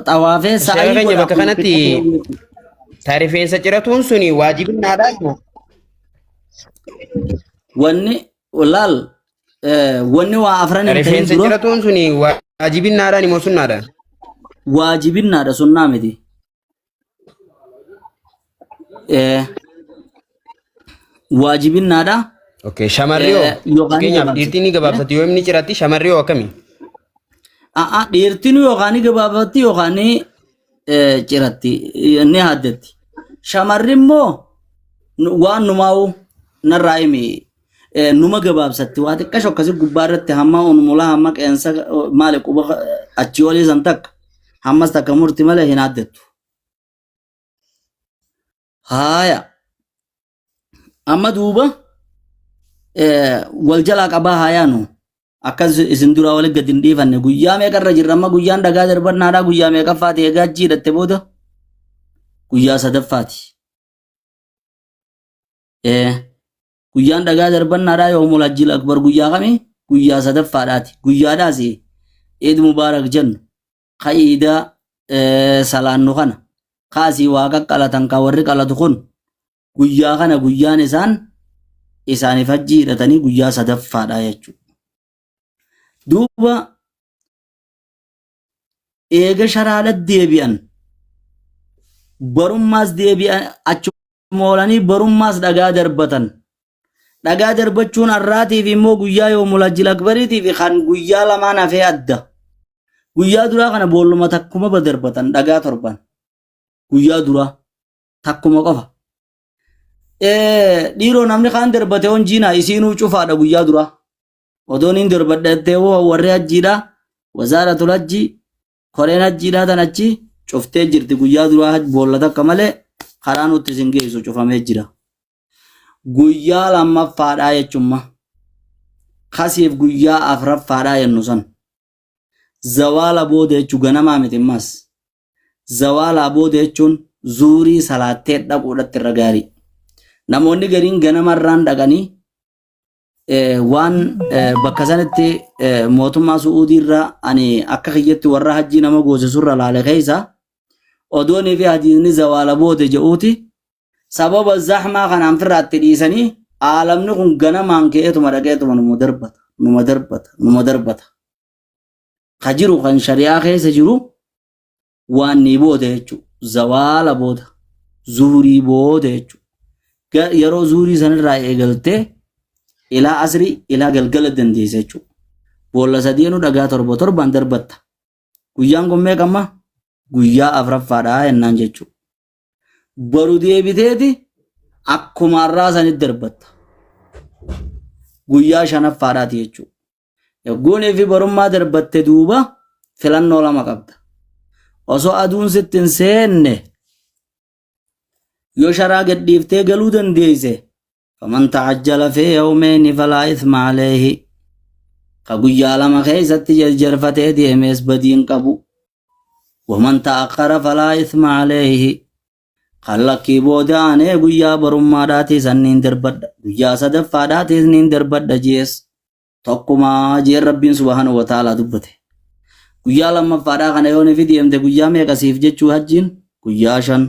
طوافه سعي شيخ بك كانتي تعرفين سجرتون سني واجب ناداكو wanni laal wanni waa afran hin تعرفين ta'in dura سجرتون سني واجب نادا نمو سنادا waajibinnaadha sunnaa miti waajibinnaadha اوكي شماريو yookaan كينيا gabaabsate ديرتيني غبابتي يومني جراتي شماريو كمي dhiirtinu yookaan gabaabatti yookaan ciratti ni haddatti shamarri immoo waan numaa'u narraa himi numa gabaabsatti waa xiqqasho akkasii gubbaa irratti hamma unmulaa hamma qeensa maali quba achii olii san takka hammas takka murti malee hin haddettu haaya amma duuba wal jalaa qabaa haayaanu akkas isin dura wal gad hin dhiifanne guyyaa meeqarra jirra amma guyyaan dhagaa darbannaadhaa guyyaa meeqaffaati egaa achii hidhatte booda guyyaa sadaffaati guyyaan dhagaa darbannaadhaa yoomul hajjil akbar guyyaa kami guyyaa sadaffaadhaati guyyaadhaas eid mubaarak jennu ka'iida salaannu kana kaasii waa qaqqalatan ka warri qalatu kun guyyaa kana guyyaan isaaniif hajjii hidhatanii guyyaa sadaffaadha jechuudha. Duuba eega sharaadha deebi'an barummaas deebi'an achuma oolanii barummaas dhagaa darbatan. Dhagaa darbachuun har'aatiif immoo guyyaa yoomul hajjil akbariitiif kan guyyaa lamaan hafee adda. Guyyaa duraa kana boolluma takkuma darbatan dhagaa torban. Guyyaa duraa takkuma qofa. Dhiiroo namni kaan darbate honjiina isiinuu cufaadha guyyaa duraa. Odoon hin darbadhattee warri hajjiidha wazaaratul hajji koreen hajjiidha tan achi cuftee jirti guyyaa duraa boolla takka malee karaa nutti isin geessu cufamee jira. Guyyaa lammaffaadhaa jechuun kasiif guyyaa afuraffaadhaa jennu san zawaala booda jechuun ganamaa miti ammas zawaalaa booda jechuun zuurii salaattee dhaquudhaatti irra gaarii. Namoonni gariin ganamarraan dhaqanii waan bakka sanatti mootummaa Su'uudiirraa ani akka kiyyatti warra hajjii nama goosisurra laale keessa odoonii fi hadiisni zawaala booda jedhuuti sababa zahmaa kanaan firraatti dhiisanii aalamni kun ganamaan ka'eetuma dhaqeetuma numa darbata. Ka jiru kan shari'aa keessa jiru waan ni booda jechuudha. Zawaala booda zuurii booda jechuudha. Yeroo zuurii sanirraa eegaltee ilaa asrii ilaa galgala dandeessa jechuudha. Boolla sadiinuu dhagaa torban darbatta. Guyyaan kun meeqamma? Guyyaa afuraffaadhaa jennaan jechuudha. Baru deebiteeti akkuma har'aa sanitti darbatta. Guyyaa shanaffaadhaati jechuudha. Yogguunii fi barummaa darbatte duuba filannoo lama qabda. Osoo aduun sitti hin seenne yoo sharaa gadhiiftee galuu dandeesse faman ta'ajjala fi yawmeen falaa ithma alayhi ka guyyaa lama keessatti jarjarfatee deemees badiin qabu. Waman ta'akkara falaa ithma alayhi kan lakkii booda aanee guyyaa barummaadhaatii sanniin darbadha guyyaa sadaffaadhaatii sanniin darbadha jees tokkumaa jeen rabbiin subhaanahu wa ta'aalaa dubbate. Guyyaa lammaffaadhaa kana yoo nifi deemte guyyaa meeqasiif jechuu hajjiin guyyaa 5.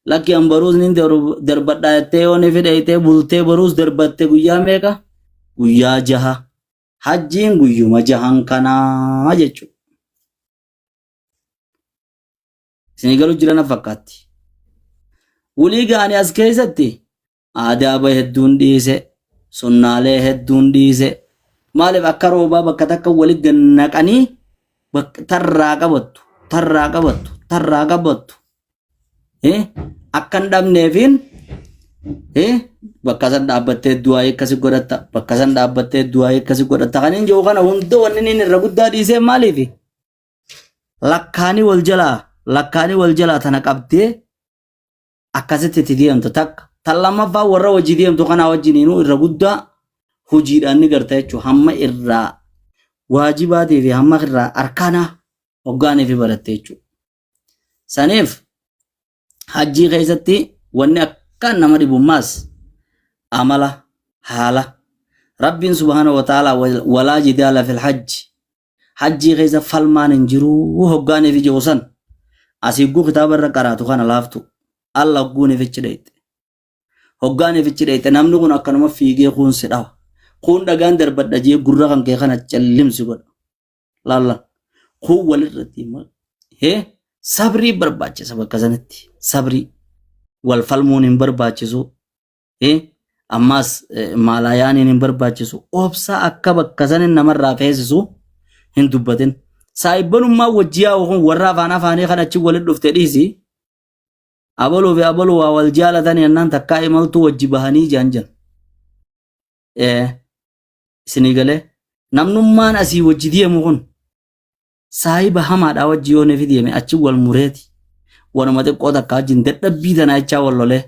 Lakki an baruus nin darbadhaa jettee yoo nifi dheeytee bultee baruus darbatte guyyaa meeqa? Guyyaa 6. Hajjiin guyyuma 6 kanaa jechuudha. Isin galu jirana fakkaatti. Wulii gaanii as keessatti aadaaba hedduun dhiise, sunnaalee hedduun dhiise. Maaliif akka roobaa bakka takka walitti gannaqanii tarraa qabattu. Akka hin dhabneefiin bakka san dhaabbattee du'aa akkasi godhatta. Bakka san dhaabbattee du'aa akkasi godhatta. Kan hin jiru kana hunda wanni inni irra guddaa dhiisee maaliif? Lakkaanii wal jalaa tana qabdee akkasitti itti deemtu takka. Tan lammaffaa warra wajji deemtu kanaa wajjiniinuu irra guddaa hojiidhaan ni garta jechuudha. Hamma irraa waajibaatii fi hamma irraa arkaanaa hoggaanii fi baratte jechuudha. Saniif hajjii keessatti wanni akkaan nama dhibummaas amala haala rabbiin subhaanahu wa ta'aalaa walaa jidaala fil hajji hajjii keessa falmaan hin jiru hoggaaniif ijoosan asigguu kitaaba irra qaraatu kana laaftu alla hogguuniif ichi dheeyte hoggaaniif ichi dheeyte namni kun akkanuma fiigee kuun si dhawa kuun dhagaan darbadha jee gurra kan kee kana callimsi godha laalla kuun walirratti hee sabrii barbaachisa bakka sanatti sabrii wal falmuun hin barbaachisu ammas maalayaaniin hin barbaachisu obsa akka bakka sanin namarraa feesisu hin dubbatin saayibbanummaa wajjiyaa warra afaan afaanii kan achi walitti dhufte dhiisi abaluu fi abaluu waa wal jaalatan yennaan takkaa imaltuu wajji bahanii jaanjan isinii galee namnummaan asii wajji deemu kun saayiba hamaadhaa wajji yoo nefi deeme achi wal mureeti wanuma xiqqoo takkaa wajjin dadhabbii tanaa ichaa wal lolee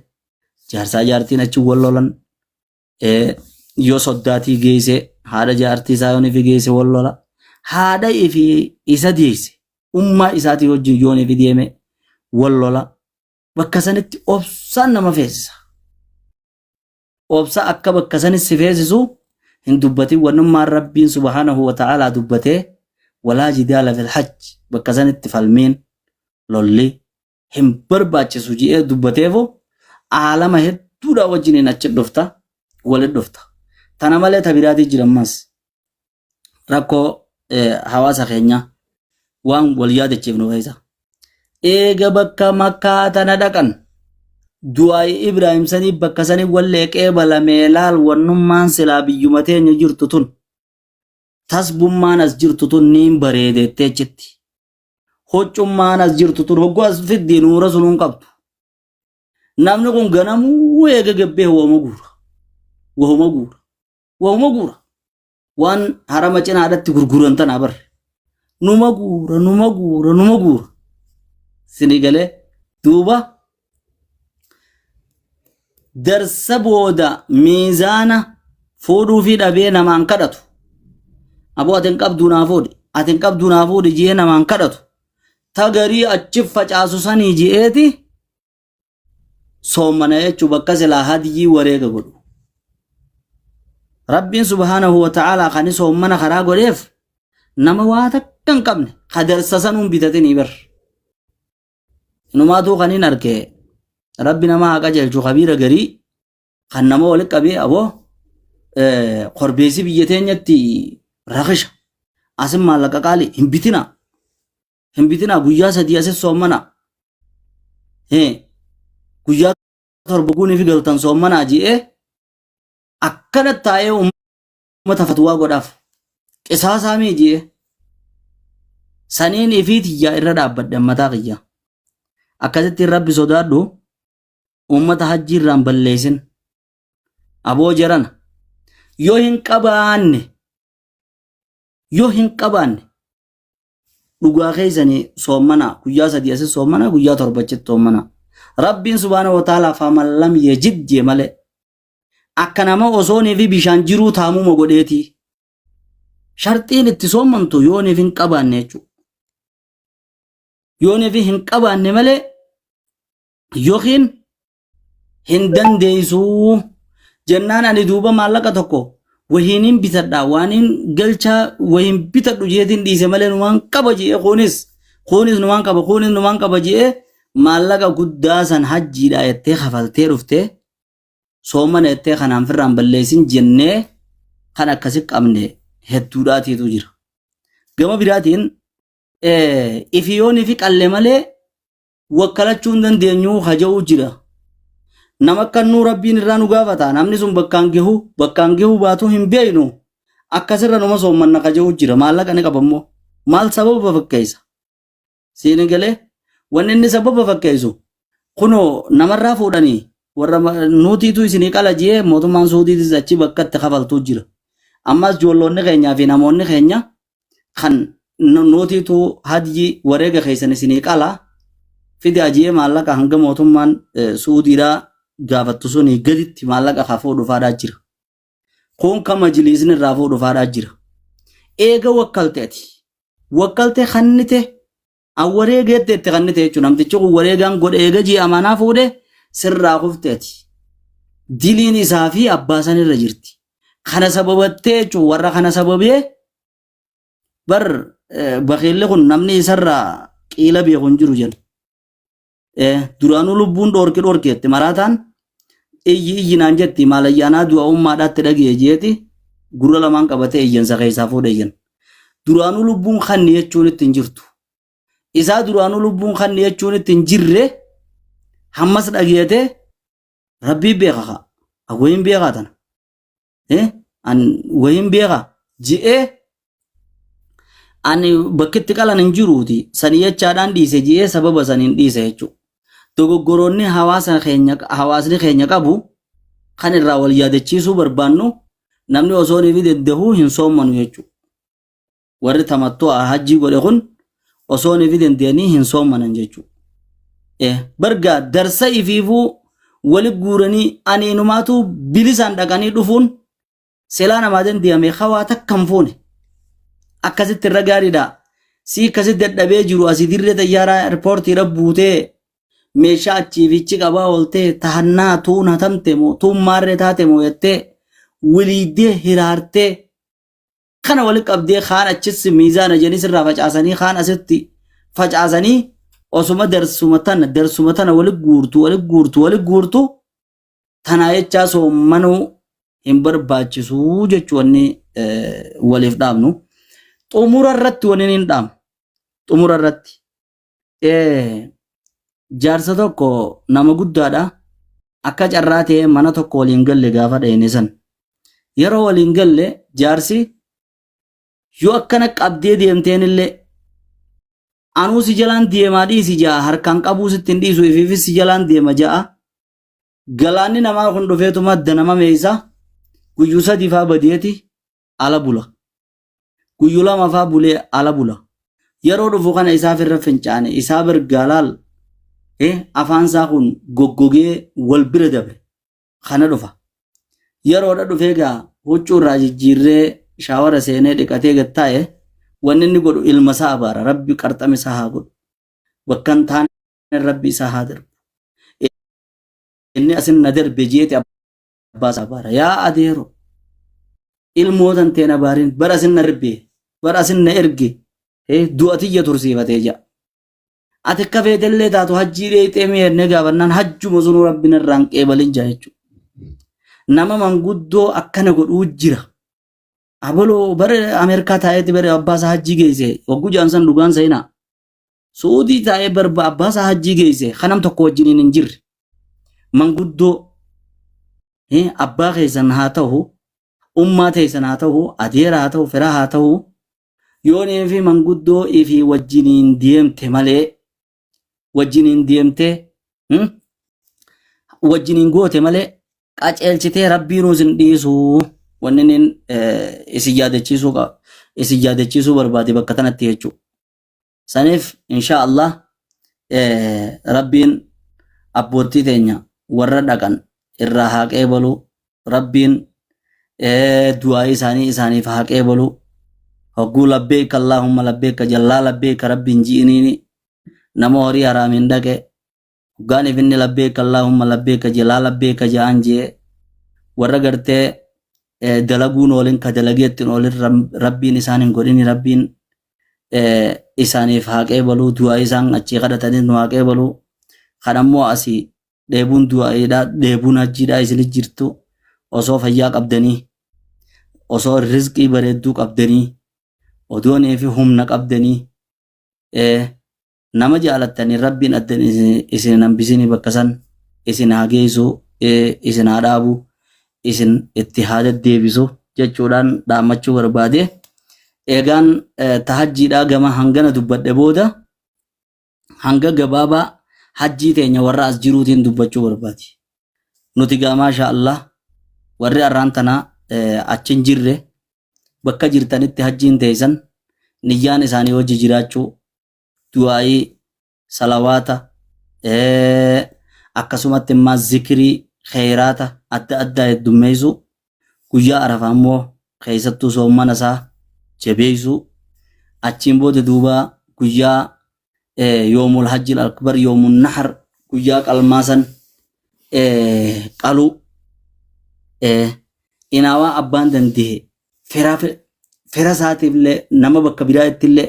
jaarsaa jaartiin achi wal lolan yoo soddaatii geesse haadha jaartii isaa yoo nefi geesse wal lola haadha ifi isa deesse ummaa isaatii wajjin yoo nefi deeme wal lola bakka sanitti obsaan nama feesisa obsa akka bakka sanitti si feesisu hin dubbatin wannummaan rabbiin subhaanahu wa ta'aalaa dubbatee walaa jidaala fil hajj bakka sanitti falmiin lolli hin barbaachisu ji'ee dubbateefu aalama hedduudha wajjiniin achi dhufta walit dhufta tana malee tabiraatii jirammas rakkoo hawaasa keenya waan wal yaadachiifnu keessa eega bakka makkaa tana dhaqan du'aayi Ibraahim sanii bakka sanii walleeqee balamee laal wannummaan silaa biyyuma teenya jirtu tun tasbummaan as jirtu tun niin bareedeettee jetti hoccummaan as jirtu tun hogguu as fiddii nuura sunuun qabdu namni kun ganamuu eega gabbee wahuma guura waan harama cinaadhatti gurguran tanaa barre numa guura sinii galee duuba darsa booda miizaana fuudhuu fi dhabee namaan kadhatu aboo atin qabduu naa fuudhi jee namaan kadhatu tagarii achi facaasu sanii ji'eeti soomana jechuu bakka silaa hadiyii wareega godhu rabbiin subhaanahu wa ta'aalaa kan soomana karaa godheef nama waa takka hin qabne kadarsa sanuun bitatinii bar inumaatuu kaniin argee rabbi nama haa qajeelchu kabiira garii kan nama walitti qabee aboo korbeessi biyya teenyatti rakisha asin maallaqa qaali hin bitinaa guyyaa sadii asis soommanaa guyyaa torba guunii fi galtan soommanaa ji'ee akkana taa'ee uummata fatwaa godhaaf qisaasaamii ji'ee saniin ifii tiyyaa irra dhaabbadhe mataa kiyyaa akkasitti rabbi sodaadhu ummata hajjii irraan balleessin aboo jarana yoo hin qabaanne dhugaa keessanii soommanaa guyyaa sadii asis soommanaa guyyaa torbachitti soommanaa rabbiin subhaanahu wa ta'aalaa faman lam yajid jee malee akka nama osoonii fi bishaan jiruu taamuma godheetii sharxiin itti soommantu yooniif hin qabaanne jechuudha yooniif hin qabaanne malee yookiin hin dandeessuu jennaan ani duuba maallaqa tokko wahiiniin bitadha waaniin galchaa wahiin bitadhu jeetiin dhiise malee numaan qaba jee kunis numaan qaba jee maallaqa guddaa san hajjiidha jettee kafaltee dhuftee soomana jettee kanaan firraan balleessin jennee kan akkasi qabne hedduudhaatiitu jira gama biraatiin ifiyoonii fi qalle malee wakkalachuu hin dandeenyu haja'uu jira nama kannuu rabbiin irraa nu gaafata namni sun bakkaan gahuu baatu hin beeynu akkasirra numa soommanna haja'uu jira maallaqa ni qabammoo maal sababa fakkeessa siini galee wanni inni sababa fakkeessu kunoo namarraa fuudhanii warra nuutiitu isinii qala jee mootummaan suudiitis achi bakkatti kafaltuu jira ammas joolloonni keenyaa fi namoonni keenya kan nuutiitu hadyi wareega keessan isinii qala fide ajee maallaqa hanga mootummaan suudiidhaa gaafattu suni gaditti maallaqa kafuu dhufaadhaa jira kun kan majliisni irraa fuudhu dhufaadhaa jira eega wakkaltee kannite wareegeetti itti kannite jechuun namtichi kun wareegaan godhe eega jii amanaa fuudhe sirraa kufteeti diliin isaa fi abbaa san irra jirti kana sababattee jechuun warra kana sababee bar bakhiilli kun namni isarraa qiila beeku hin jiru jenna. Duraanuu lubbuun dhorkeetti maraataan iyyi naan jetti maalayyaanaa du'a ummaadhaatti dhagee jeeti gurra lamaan qabatee iyyansa keessaa fuudhee jenna. Duraanuu lubbuun kanni jechuun itti hin jirtu. Isaa duraanuu lubbuun kanni jechuun itti hin jirre hammas dhageetee rabbii beeka wayin beekaa tana. An wayin beekaa ji'ee ani bakkitti qalan hin jiruuti sanii jechaadhaan dhiise ji'ee sababa saniin dhiise jechuudha. Dogoggoroonni hawaasni keenya qabu kan irraa wal yaadachiisuu barbaannu namni osoo niifi danda'u hin soommanu jechuudha. Warri tamattuu hajjii godhe kun osoo niifi danda'anii hin soommanan jechuudha. Bargaa darsa ifiifuu wali guuranii ani inumaatu bilisaan dhaqanii dhufuun selaa namaa danda'ame hawaa takka hin fuune. Akkasitti irra gaariidha. Si akkasitti dadhabee jiru asii dirree xayyaaraa eerpoortiidha buutee meeshaa achiifichi qabaa ooltee tahannaa tuun hatamte moo tuun maarree taate moo jettee waliidee hiraartee kana wali qabdee kaan achis miizaana jenis irraa facaasanii kaan asitti facaasanii osuma darsuma tana wali guurtu tanaa jechaa soommanuu hin barbaachisuu jechuun waliif dhaabnu. Xumura irratti waliin hin dhaamu. Xumura irratti jaarsa tokko nama guddaadha. Akka carraa ta'ee mana tokko waliin galle gaafa dhayne san. Yeroo waliin galle jaarsi yoo akkana qabdee deemteen illee anuu si jalaan deemaa dhiisi ja'a harkaan qabuu sitti hin dhiisu ifiifis si jalaan deema ja'a. Galaanni namaa kun dhufeetuma adda nama meeysa guyyuu sadii faa badeeti ala bula. Guyyuu lama faa bulee ala bula. Yeroo dhufu kana isaaf irra fincaane isaa birgaalaal afaan isaa kun goggogee wal bira dabre kana dhufa. Yeroodha dhufee gaa huccuu irraa jijjiirree shaawara seenee dhiqatee gattaa'e wanni inni godhu ilma isaa abaara rabbi qarxame isaa haa godhu. Bakka hin taane rabbi isaa haa darbu. Inni asin na darbe jeeti abbaa isaa abaara. Yaa adeero ilmootan teen abaariin bara asin na ribbee bara asin na erge du'atiyya tursiifatee jira. Ati akka feetellee taatu hajjii dheeyxee mi'eennee gaafannaan hajjuma sunuu rabbiin irraan qeebalin jaa jechuudha. Nama manguddoo akkana godhuu jira. Abaloo bara Ameerikaa taa'eetti bara abbaasaa hajjii geesse wagguu jaansan dhugaan seenaa. Suudii taa'ee barba abbaasaa hajjii geesse kanam tokko wajjiniin hin jirre. Manguddoo abbaa keessan haa ta'u ummaa teessan haa ta'u adeera haa ta'u fira haa ta'u yoonii fi manguddoo ifi wajjiniin deemte malee wajjiniin deemte wajjiniin goote malee qaceelchitee rabbiin isin dhiisu wanni isin yaadachiisuu barbaade bakka tanatti jechuudha. Saniif insha Allah rabbiin abbootii teenya warra dhaqan irraa haa qeebalu rabbiin du'aa isaaniif haa qeebalu. Hogguu labbeeka Allahumma labbeeka jallaa labbeeka rabbiin ji'iniini nama horii haraamiin dhaqe hoggaan ifinni labbeeka Allahumma labbeeka jalaa labbeeka ja'an jee warra gartee dalaguun oolin ka dalageettiin oolin rabbiin isaan hin godhini rabbiin isaaniif haa qeebalu du'aa isaan achii kadhatanii nu haa qeebalu kanammoo asii dheebuun du'aa'idhaa dheebuun hajjiidhaa isinit jirtu osoo fayyaa qabdanii osoo rizqii bareedduu qabdanii odoonii fi humna qabdanii nama jaalattanii rabbiin addan isin hambisini bakka san isin haa geessu isin haa dhaabu isin itti haa deddeebisu jechuudhaan dhaammachuu barbaade. Eegaan tahajjiidhaa gama hangana dubbadhe booda hanga gabaabaa hajjii teenya warra as jiruutiin dubbachuu barbaade. Nuti gaa maasha Allah warri arraan tanaa achin jirre bakka jirtanitti hajjiin teessan niyyaan isaanii hojii jiraachuu du'aa'ii salawaata akkasumatti immoo zikirii khayraata adda addaa heddummeessu guyyaa arafaa immoo keessattuu soommana isaa jabeessu achiin booda duuba guyyaa yoomul hajjil akbar yoomun nahar guyyaa qalmaasan qaluu inaawaa abbaan danda'e fira isaatiifillee nama bakka biraattillee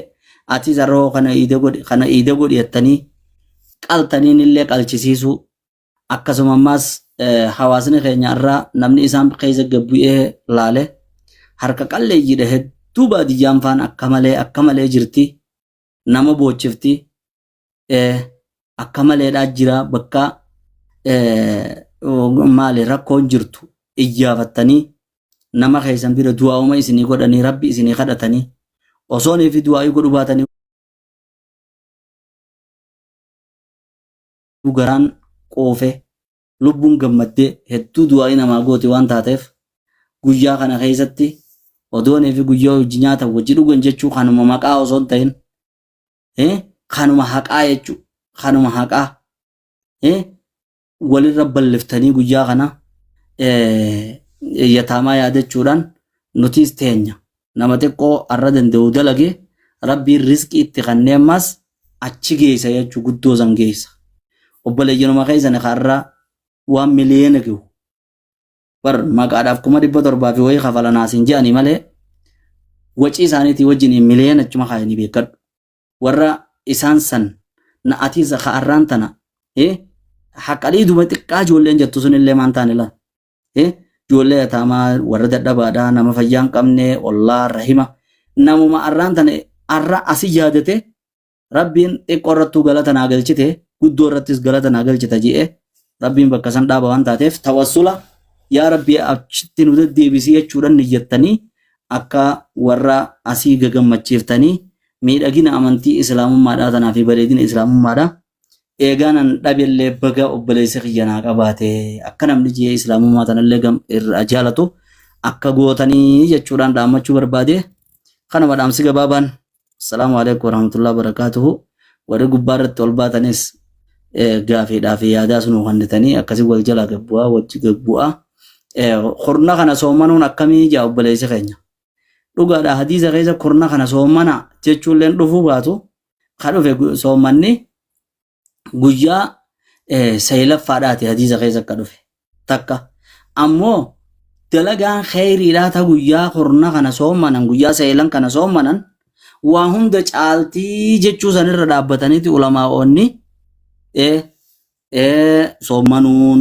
ati zarroo kana iide godhettanii qaltaniin illee qalchisiisuu akkasuma ammas hawaasni keenya irraa namni isaan keessa gabbu'ee laale harka qalleeyyiidha hedduu baadiyyaan faan akka malee jirti nama boochifti akka maleedhaa jira bakka maali rakkoon jirtu iyyafattanii nama keessan bira du'aa'uma isinii godhanii rabbi isinii kadhatanii osoonii fi du'aa'ii godhu baatanii garaan qoofe lubbuun gammaddee hedduu du'aa'ii namaa goote waan taateef guyyaa kana keessatti odoonii fi guyyaa hojii nyaata wajji dhugan jechuu kanuma maqaa osoo hin ta'in kanuma haqaa jechuu kanuma haqaa walirra balliftanii guyyaa kana yataamaa yaadachuudhaan nutiis teenya nama xiqqoo arra danda'u dalage rabbiin rizqii itti kanneemmas achi geessa jechuu guddoo san geessa obboleeyyanuma keessan karraa waan miliyoona gahu bar maqaadhaaf 700 fi wayii kafalanaasiin jedhanii malee wacii isaaniitii wajjin miliyoona achuma kaayanii beekadhu warra isaan san na atiisa ka'arraan tana haqalii duma xiqqaa ijoolleen jettu sunillee maan taane lan ijoollee yataamaa warra dadhabaadhaa nama fayyaa hin qabne ollaa rahima namuma arraan tana arra asii yaadate rabbiin xiqqoo irrattuu galata naa galchite guddoo irrattis galata naa galchita je'e rabbiin bakka san dhaaba waan taateef tawassula yaa rabbii achitti nu deddeebisii jechuudhaan niyyattanii akka warra asii gagammachiiftanii miidhagina amantii islaamummaadhaa tanaa fi bareedina islaamummaadhaa eegaanan dhabillee baga obboleessa kiyyanaa qabaate akka namni jiyee islaamummaa tanallee irra jaalatu akka gootanii jechuudhaan dhaammachuu barbaade kanuma dhaamsi gabaabaan assalaamu alaikum warahmatullahi wabarakatuhu warri gubbaa irratti ol baatanis gaafiidhaa fi yaadaa sunuu kannitanii akkasii wal jala gabbu'aa wajji gabbu'aa kurna kana soomanuun akkamii jaa obboleessi keenya dhugaadha hadiisa keessa kurna kana soomana jechuulleen dhufuu baatu ka dhufe soomanni guyyaa saylaffaadhaati hadiisa keessa akka dhufe takka ammoo dalagaan khayriidhaa ta guyyaa kurna kana soomanan guyyaa saylan kana soomanan waa hunda caaltii jechuu sanirra dhaabbataniiti ulamaa'oonni soomanuun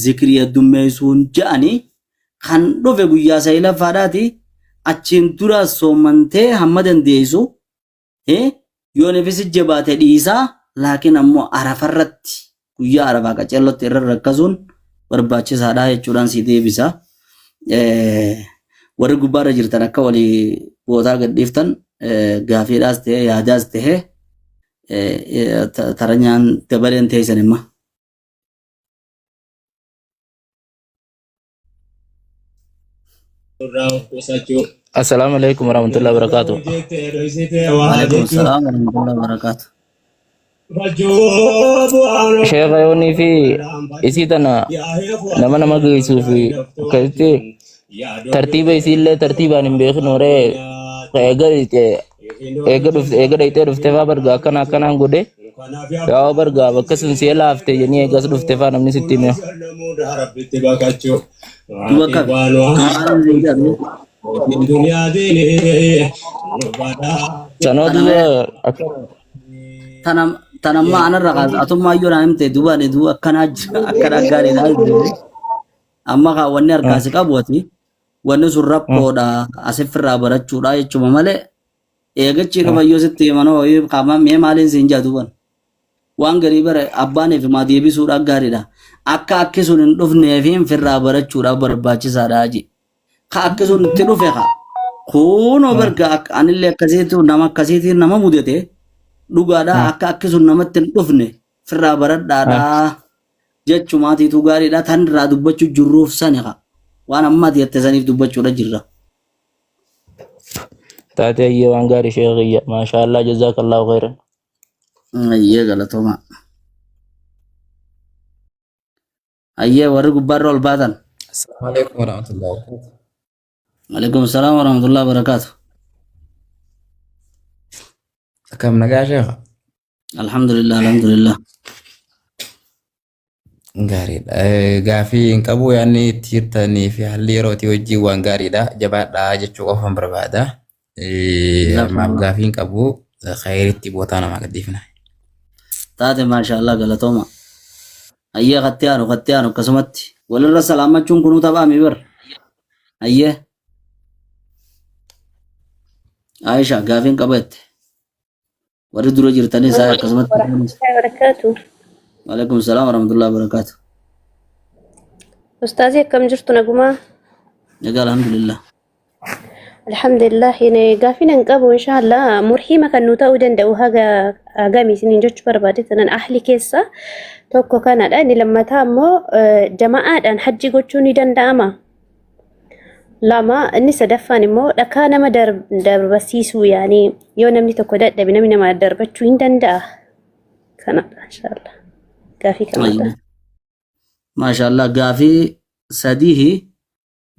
zikrii heddummeessuun ja'anii kan dhufe guyyaa saylaffaadhaati achiin dura soomantee hamma dandeessu yoo nefisi jabaate dhiisaa laakiin ammoo arafarratti guyyaa arafaa qacellotti irra rakkasuun barbaachisaadha jechuudhaan si deebisa. Warri gubbaarra jirtan akka walii bootaa gadhiiftan gaafiidhaas ta'e yaadaas ta'e taranyaan dabaleen teessan imma. Assalamualaikum warahmatullahi wabarakatuh. Waalaikumsalam warahmatullahi wabarakatuh. Sheikh Ayoni fi isi tana nama geessu fi kaitte tartiiba isiillee tartiibaan hin beeknu ree eega dhayxee dhufte faa barga akkanaan godhe yaa barga bakka sun see laafte jennee eegas dhufte faa namni sitti hime. Sanoo tanamma anarra atummaa iyyuu naan himte dubaani duba akkanaa gaariidha amma kaa wanni harkaasi qabuati wanni sun rakkoodha asifirraa barachuudha jechuma malee eegachi dhufa iyyuu sitti himanoo qaama mee maaliin siin jaa duban waan garii bara abbaanii fi maa deebisuudha gaariidha akka akki sun hin dhufnee fi firraa barachuudha barbaachisaadha aji ka akki sun itti dhufe ka kunoo barga anillee akkasiitu nama akkasiitiin nama mudate dhugaadha akka akki sun namatti hin dhufne firraa baradhaadha jechumaatiitu gaariidha tan irraa dubbachuu jirruuf sani ka waan ammaati jette saniif dubbachuudha jirra. Taate ayyee waan gaarii sheekiyya maashaallah jazaakallahu khairan. Ayyee galatooma. Ayyee warri gubbaarra ol baatan. Assalamualaikum warahmatullahi wabarakatuh. Waalaikumsalam warahmatullahi wabarakatuh. Akkam nagaa sheekha? Alhamdulillah alhamdulillah. gaariidha. Gaafii hin qabu yaadni itti hirtanii fi haalli yerootii wajjin waan gaariidha. Jabaadhaa jechuu qofan barbaada. Ammaaf gaafii hin qabu. Khayritti bootaa namaa gadhiifna. taate maashaallah galatooma ayyee qatti aanu akkasumatti walirra salaamachuun kunuu taphaami bar ayyee Aisha gaafiin qabette warri dura jirtanii isaa akkasumatti barakatu. waalaikum salaam warahmatullahi wabarakatuh Ustaazii akkam jirtu nagumaa? nagaa alhamdulillah Alhamdulillah gaafii nan qabu inshallah murhiima kan nu ta'uu danda'u hagami isiniin jechuu barbaade tanan ahli keessa tokko kanadha inni lammataa ammoo jama'aadhaan hajji gochuu ni danda'ama. Lama inni sadaffaan immoo dhakaa nama darbasiisuu yaani yoo namni tokko dadhabe namni nama darbachuu hin danda'a. Kanadha inshallah. Gaafii kanadha. maashaallah gaafii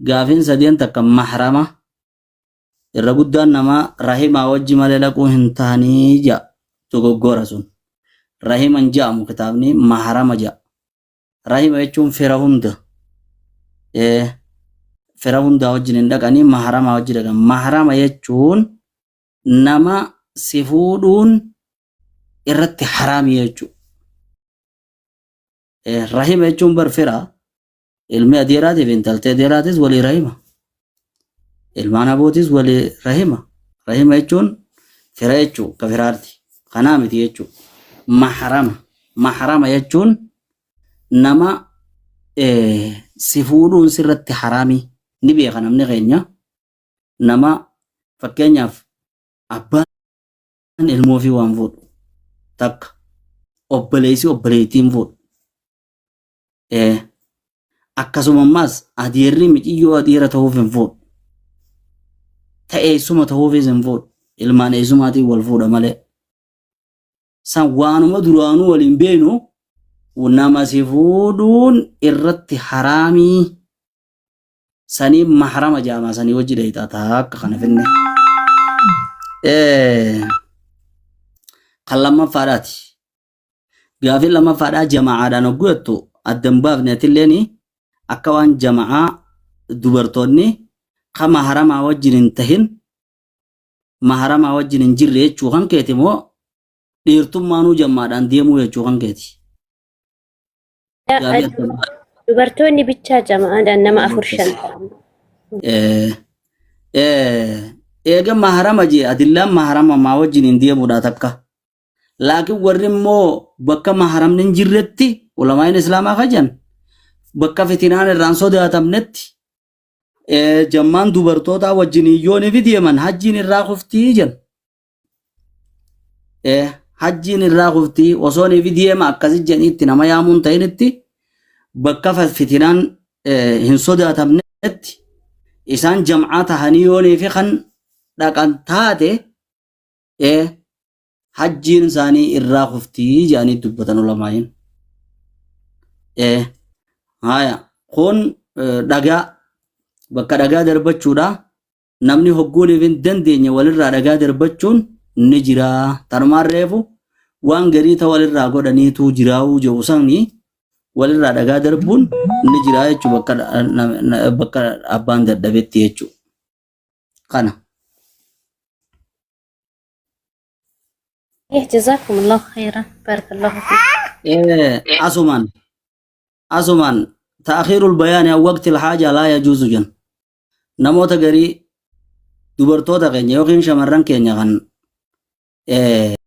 gaafiin sadiin takka mahrama irra guddaan nama rahimaa wajji malee laquu hin taanii ja'a dogoggora sun rahiman ja'amu kitaabni mahrama ja'a rahima jechuun fira hunda wajjin hin dhaqanii mahrama wajji dhaqan mahrama jechuun nama si fuudhuun irratti haraami jechuu rahima jechuun bar fira ilmi adeeraatiif intaltee adeeraatis walii rahima ilmaan abootis walii rahima jechuun fira jechuu ka firaarti kanaa miti jechuu mahrama jechuun nama si fuudhuun sirratti haraami ni beeka namni keenya nama fakkeenyaaf abbaan ilmoo fi waan fuudhu takka obboleessi obboleettiin fuudhu akkasuma ammaas adeerri mixiyyoo adeera ta'uuf hin fuudhu ta'eessuma ta'uufis hin fuudhu ilmaan eessumaatiin wal fuudha malee san waanuma duraanuu waliin beenu nama si fuudhuun irratti haraamii sanii mahrama jaamaa sanii wajji dheeyxaa akka kana finne kan lammaffaadhaati gaafii lammaffaadhaa jamaa'aadhaan hogguuttu addan baafne atilleen akka waan jama'aa dubartoonni kan maharamaa wajjin hin tahin maharamaa wajjin hin jirre jechuu kan keeti moo dhiirtummaanuu jammaadhaan deemuu jechuu kan keeti Dubartoonni bichaa jama'aadhaan nama 4-5 eega maharama jee adillaan maharama maa wajjin hin deemuudha takka laakiin warri immoo bakka maharamni hin jirretti ulamaa'in islaamaa kajan bakka fitinaan irraan sodaatamnetti jammaan dubartoota wajjin iyyoonii fi deeman hajjiin irraa kuftii jan hajjiin irraa kuftii osoonii fi deema akkasi janiitti nama yaamuun ta'initti bakka fitinaan hin sodaatamnetti isaan jam'aa tahanii yoonii fi kan dhaqan taate hajjiin isaanii irraa kuftii jedhanii dubbatan ulamaa'in. Haya kun dhagaa bakka dhagaa darbachuudha namni hogguuniif hin dandeenye walirraa dhagaa darbachuun ni jira tanumaan reefu waan garii ta walirraa godhaniitu jiraa'uu jiru sanii walirraa dhagaa darbuun ni jira jechuu bakka abbaan dadhabetti jechuu kana. جزاكم الله خيرا بارك الله فيك أسمان تأخير البيان أو وقت الحاجة لا يجوز جن نموت غري دبرتوتا كن يوكين شمران كن يغن